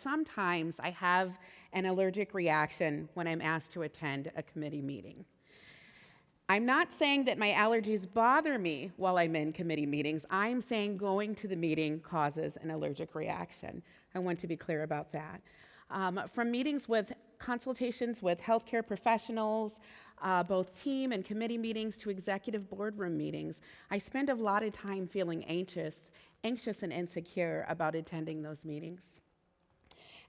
sometimes I have an allergic reaction when I'm asked to attend a committee meeting. I'm not saying that my allergies bother me while I'm in committee meetings. I'm saying going to the meeting causes an allergic reaction. I want to be clear about that. From meetings with consultations with healthcare professionals, both team and committee meetings to executive boardroom meetings, I spend a lot of time feeling anxious and insecure about attending those meetings.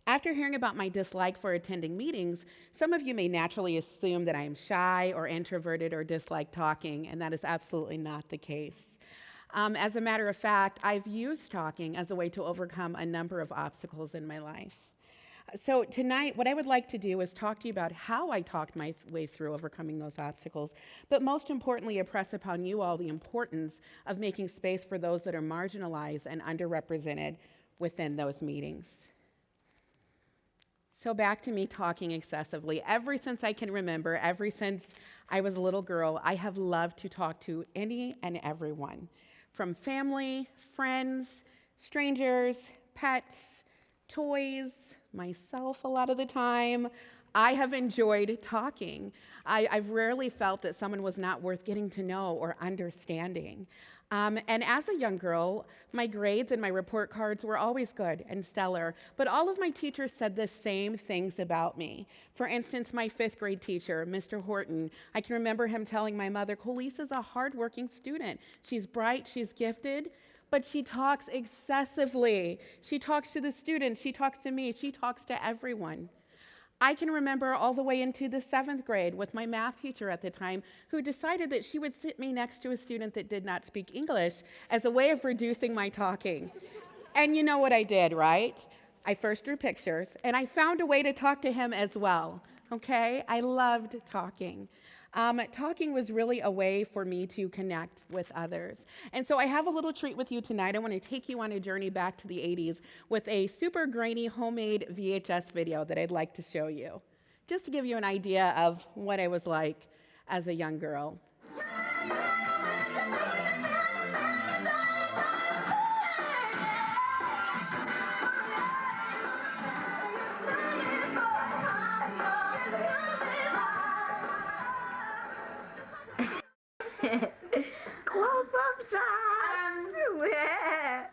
After hearing about my dislike for attending meetings, some of you may naturally assume that I am shy or introverted or dislike talking, and that is absolutely not the case. As a matter of fact, I've used talking as a way to overcome a number of obstacles in my life. So tonight, what I would like to do is talk to you about how I talked my way through overcoming those obstacles, but most importantly, impress upon you all the importance of making space for those that are marginalized and underrepresented within those meetings. So back to me talking excessively. Ever since I can remember, ever since I was a little girl, I have loved to talk to any and everyone, from family, friends, strangers, pets, toys, myself a lot of the time. I have enjoyed talking. I've rarely felt that someone was not worth getting to know or understanding. And as a young girl, my grades and my report cards were always good and stellar, but all of my teachers said the same things about me. For instance, my 5th grade teacher, Mr. Horton, I can remember him telling my mother, "Colice is a hardworking student. She's bright, she's gifted, but she talks excessively. She talks to the students, she talks to me, she talks to everyone." I can remember all the way into the 7th grade with my math teacher at the time, who decided that she would sit me next to a student that did not speak English as a way of reducing my talking. And you know what I did, right? I first drew pictures, and I found a way to talk to him as well, okay? I loved talking. Talking was really a way for me to connect with others. And so I have a little treat with you tonight. I want to take you on a journey back to the 80s with a super grainy homemade VHS video that I'd like to show you, just to give you an idea of what I was like as a young girl. Close-up shot!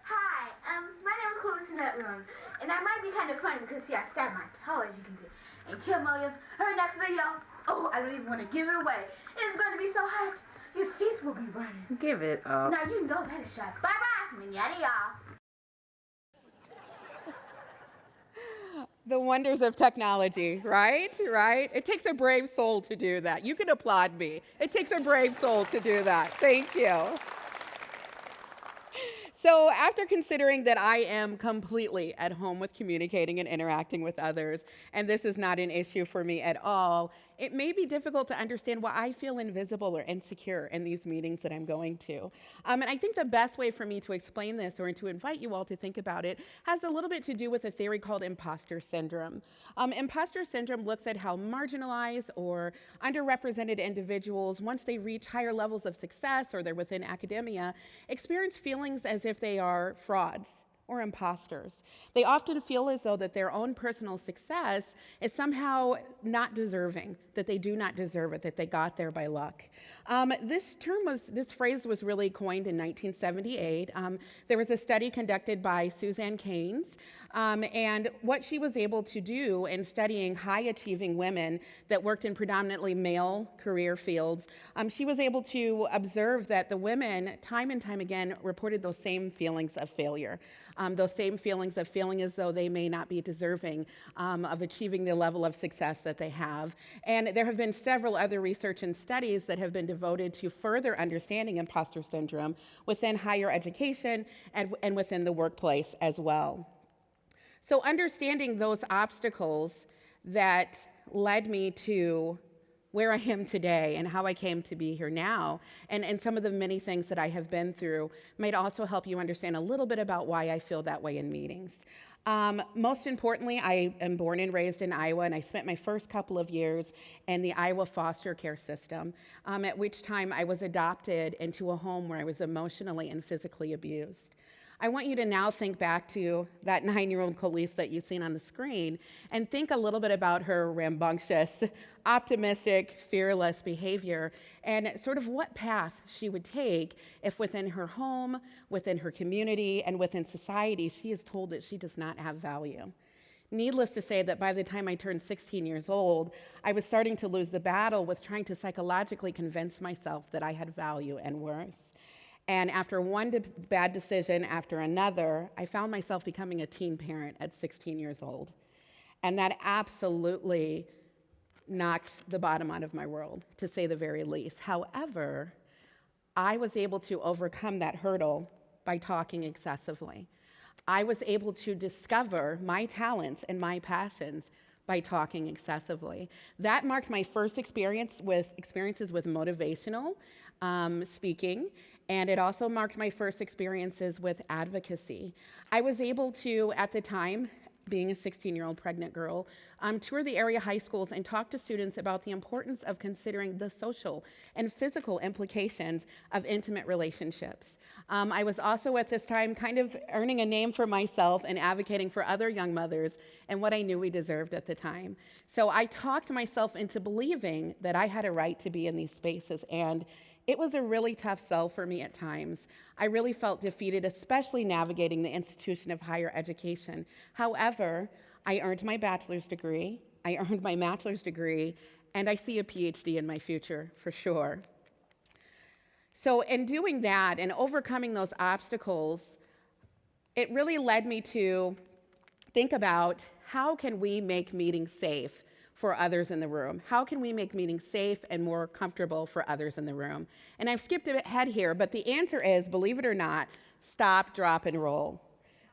Hi, my name is Colice Sanders, and I might be kind of funny because, see, I stabbed my toe, as you can see. And Kim Williams, her next video, oh, I don't even want to give it away. It's going to be so hot, your seats will be burning. Give it up. Now, you know that is shot. Bye-bye. Manana, y'all. The wonders of technology, right? Right? It takes a brave soul to do that. You can applaud me. It takes a brave soul to do that. Thank you. So after considering that I am completely at home with communicating and interacting with others, and this is not an issue for me at all, it may be difficult to understand why I feel invisible or insecure in these meetings that I'm going to. And I think the best way for me to explain this, or to invite you all to think about it, has a little bit to do with a theory called Imposter Syndrome. Imposter Syndrome looks at how marginalized or underrepresented individuals, once they reach higher levels of success or they're within academia, experience feelings as if they are frauds or imposters. They often feel as though that their own personal success is somehow not deserving, that they do not deserve it, that they got there by luck. This phrase was really coined in 1978. There was a study conducted by Suzanne Keynes, and what she was able to do in studying high-achieving women that worked in predominantly male career fields, she was able to observe that the women, time and time again, reported those same feelings of failure, those same feelings of feeling as though they may not be deserving of achieving the level of success that they have. And there have been several other research and studies that have been devoted to further understanding imposter syndrome within higher education and within the workplace as well. So understanding those obstacles that led me to where I am today and how I came to be here now, and some of the many things that I have been through, might also help you understand a little bit about why I feel that way in meetings. Most importantly, I am born and raised in Iowa, and I spent my first couple of years in the Iowa foster care system, at which time I was adopted into a home where I was emotionally and physically abused. I want you to now think back to that 9-year-old Colice that you've seen on the screen and think a little bit about her rambunctious, optimistic, fearless behavior and sort of what path she would take if within her home, within her community, and within society, she is told that she does not have value. Needless to say that by the time I turned 16 years old, I was starting to lose the battle with trying to psychologically convince myself that I had value and worth. And after one bad decision after another, I found myself becoming a teen parent at 16 years old. And that absolutely knocked the bottom out of my world, to say the very least. However, I was able to overcome that hurdle by talking excessively. I was able to discover my talents and my passions by talking excessively. That marked my first experiences with motivational speaking, and it also marked my first experiences with advocacy. I was able to, at the time, being a 16-year-old pregnant girl, tour the area high schools and talk to students about the importance of considering the social and physical implications of intimate relationships. I was also at this time kind of earning a name for myself and advocating for other young mothers and what I knew we deserved at the time. So I talked myself into believing that I had a right to be in these spaces, and it was a really tough sell for me at times. I really felt defeated, especially navigating the institution of higher education. However, I earned my bachelor's degree, I earned my master's degree, and I see a PhD in my future for sure. So in doing that and overcoming those obstacles, it really led me to think about how can we make meetings safe for others in the room? How can we make meetings safe and more comfortable for others in the room? And I've skipped ahead here, but the answer is, believe it or not, stop, drop, and roll.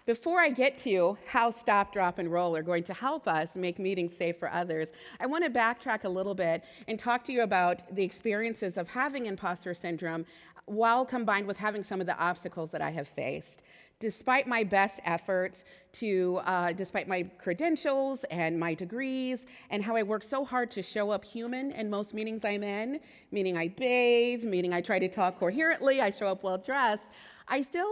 Before I get to how stop, drop, and roll are going to help us make meetings safe for others, I want to backtrack a little bit and talk to you about the experiences of having imposter syndrome while combined with having some of the obstacles that I have faced. Despite my best efforts despite my credentials and my degrees and how I work so hard to show up human in most meetings I'm in, meaning I bathe, meaning I try to talk coherently, I show up well dressed, I still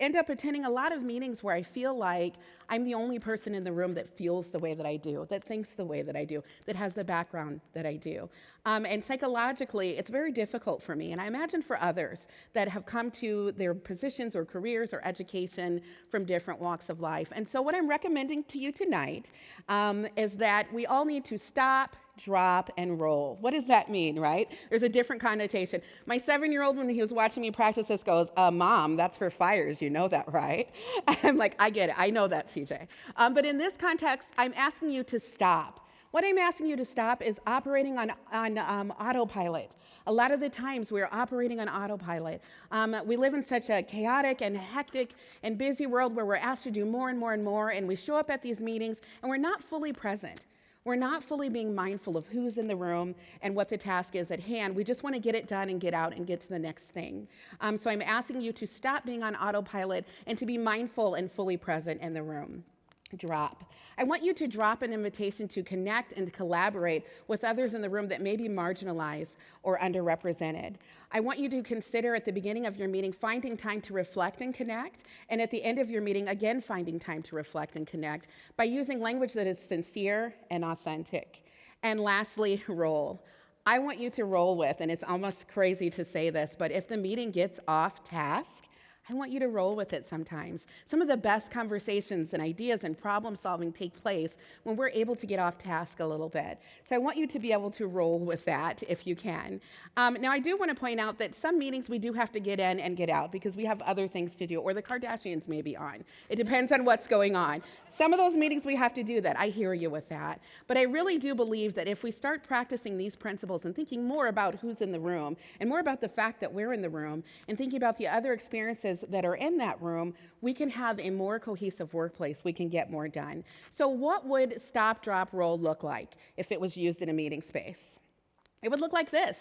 end up attending a lot of meetings where I feel like I'm the only person in the room that feels the way that I do, that thinks the way that I do, that has the background that I do. And psychologically, it's very difficult for me, and I imagine for others that have come to their positions or careers or education from different walks of life. And so what I'm recommending to you tonight is that we all need to stop, drop, and roll. What does that mean, right? There's a different connotation. My 7-year-old, when he was watching me practice this, goes, Mom, that's for fires, you know that, right? And I'm like, I get it, I know that, CJ. But in this context, I'm asking you to stop. What I'm asking you to stop is operating on autopilot. A lot of the times we're operating on autopilot. We live in such a chaotic and hectic and busy world where we're asked to do more and more and more, and we show up at these meetings and we're not fully present. We're not fully being mindful of who's in the room and what the task is at hand. We just want to get it done and get out and get to the next thing. So I'm asking you to stop being on autopilot and to be mindful and fully present in the room. Drop. I want you to drop an invitation to connect and collaborate with others in the room that may be marginalized or underrepresented. I want you to consider at the beginning of your meeting finding time to reflect and connect, and at the end of your meeting, again, finding time to reflect and connect by using language that is sincere and authentic. And lastly, roll. I want you to roll with, and it's almost crazy to say this, but if the meeting gets off task, I want you to roll with it sometimes. Some of the best conversations and ideas and problem solving take place when we're able to get off task a little bit. So I want you to be able to roll with that if you can. Now I do want to point out that some meetings we do have to get in and get out because we have other things to do, or the Kardashians may be on. It depends on what's going on. Some of those meetings we have to do that. I hear you with that. But I really do believe that if we start practicing these principles and thinking more about who's in the room and more about the fact that we're in the room and thinking about the other experiences that are in that room, we can have a more cohesive workplace. We can get more done. So what would stop, drop, roll look like if it was used in a meeting space? It would look like this.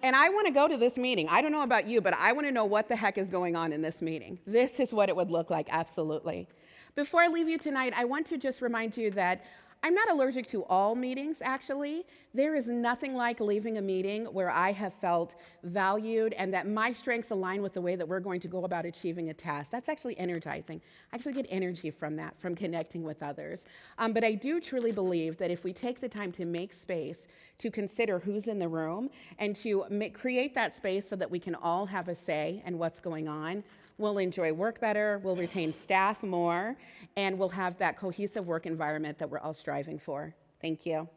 And I want to go to this meeting. I don't know about you, but I want to know what the heck is going on in this meeting. This is what it would look like, absolutely. Before I leave you tonight, I want to just remind you that I'm not allergic to all meetings, actually. There is nothing like leaving a meeting where I have felt valued and that my strengths align with the way that we're going to go about achieving a task. That's actually energizing. I actually get energy from that, from connecting with others. But I do truly believe that if we take the time to make space to consider who's in the room and to create that space so that we can all have a say in what's going on, we'll enjoy work better, we'll retain staff more, and we'll have that cohesive work environment that we're all striving for. Thank you.